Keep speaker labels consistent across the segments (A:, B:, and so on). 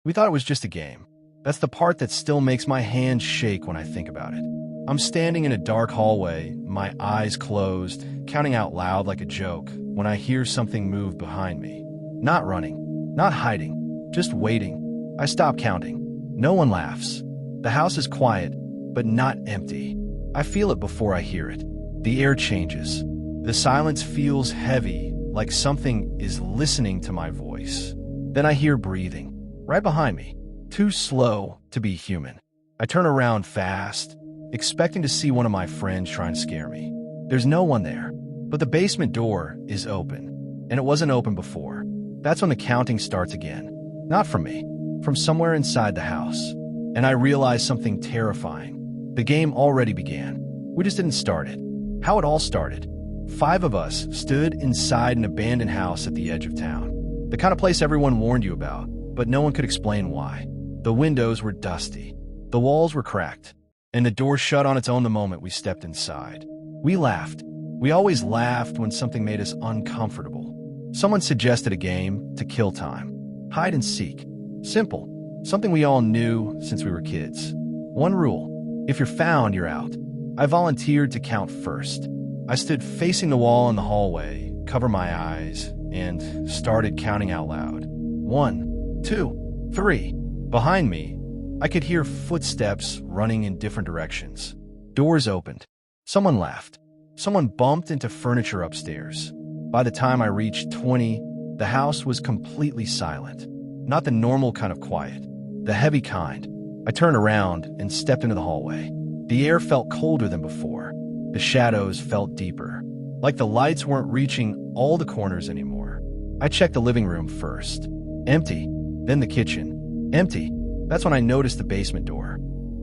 A: We thought it was just a game. That's the part that still makes my hands shake when I think about it. I'm standing in a dark hallway, my eyes closed, counting out loud like a joke, when I hear something move behind me. Not running, not hiding, just waiting. I stop counting. No one laughs. The house is quiet, but not empty. I feel it before I hear it. The air changes. The silence feels heavy, like something is listening to my voice. Then I hear breathing, right behind me, too slow to be human. I turn around fast, expecting to see one of my friends trying to scare me. There's no one there, but the basement door is open, and it wasn't open before. That's when the counting starts again. Not from me, from somewhere inside the house. And I realize something terrifying. The game already began. We just didn't start it. How it all started. 5 of us stood inside an abandoned house at the edge of town. The kind of place everyone warned you about, but no one could explain why. The windows were dusty. The walls were cracked. And the door shut on its own the moment we stepped inside. We laughed. We always laughed when something made us uncomfortable. Someone suggested a game to kill time. Hide and seek. Simple. Something we all knew since we were kids. One rule. If you're found, you're out. I volunteered to count first. I stood facing the wall in the hallway, covered my eyes, and started counting out loud. 1, 2, 3. Behind me, I could hear footsteps running in different directions. Doors opened. Someone laughed. Someone bumped into furniture upstairs. By the time I reached 20, the house was completely silent. Not the normal kind of quiet, the heavy kind. I turned around and stepped into the hallway. The air felt colder than before. The shadows felt deeper, like the lights weren't reaching all the corners anymore. I checked the living room first. Empty. Then the kitchen. Empty. That's when I noticed the basement door.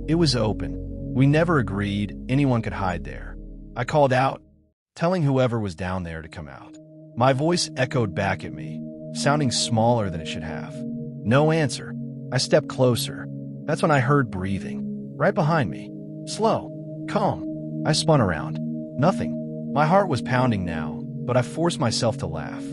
A: It was open. We never agreed anyone could hide there. I called out, telling whoever was down there to come out. My voice echoed back at me, sounding smaller than it should have. No answer. I stepped closer. That's when I heard breathing, right behind me. Slow. Calm. I spun around. Nothing. My heart was pounding now, but I forced myself to laugh.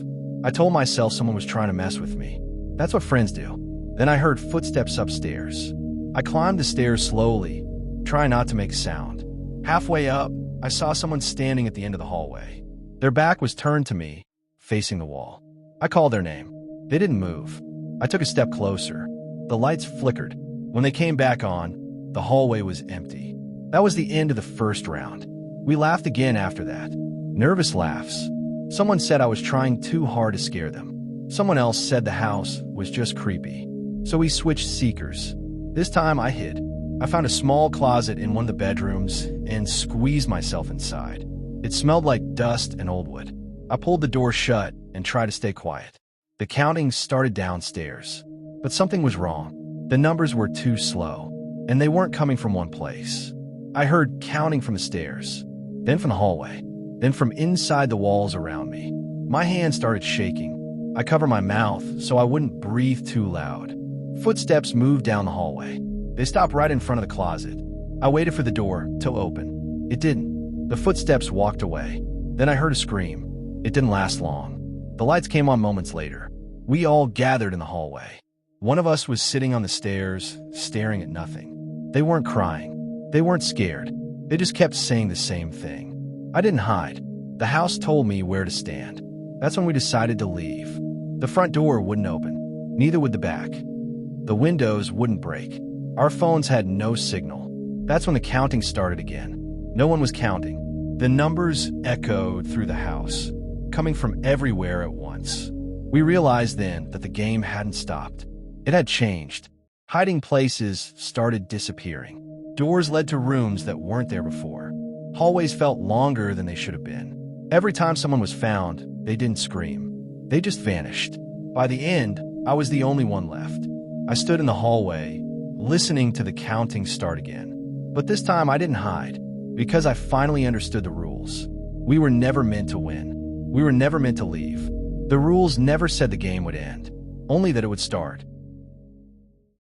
A: I told myself someone was trying to mess with me. That's what friends do. Then I heard footsteps upstairs. I climbed the stairs slowly, trying not to make sound. Halfway up, I saw someone standing at the end of the hallway. Their back was turned to me, facing the wall. I called their name. They didn't move. I took a step closer. The lights flickered. When they came back on, the hallway was empty. That was the end of the first round. We laughed again after that. Nervous laughs. Someone said I was trying too hard to scare them. Someone else said the house was just creepy. So we switched seekers. This time I hid. I found a small closet in one of the bedrooms and squeezed myself inside. It smelled like dust and old wood. I pulled the door shut and tried to stay quiet. The counting started downstairs. But something was wrong. The numbers were too slow, and they weren't coming from one place. I heard counting from the stairs, then from the hallway, then from inside the walls around me. My hands started shaking. I covered my mouth so I wouldn't breathe too loud. Footsteps moved down the hallway. They stopped right in front of the closet. I waited for the door to open. It didn't. The footsteps walked away. Then I heard a scream. It didn't last long. The lights came on moments later. We all gathered in the hallway. One of us was sitting on the stairs, staring at nothing. They weren't crying. They weren't scared. They just kept saying the same thing. I didn't hide. The house told me where to stand. That's when we decided to leave. The front door wouldn't open. Neither would the back. The windows wouldn't break. Our phones had no signal. That's when the counting started again. No one was counting. The numbers echoed through the house, coming from everywhere at once. We realized then that the game hadn't stopped. It had changed. Hiding places started disappearing. Doors led to rooms that weren't there before. Hallways felt longer than they should have been. Every time someone was found, they didn't scream. They just vanished. By the end, I was the only one left. I stood in the hallway, listening to the counting start again. But this time I didn't hide, because I finally understood the rules. We were never meant to win. We were never meant to leave. The rules never said the game would end, only that it would start.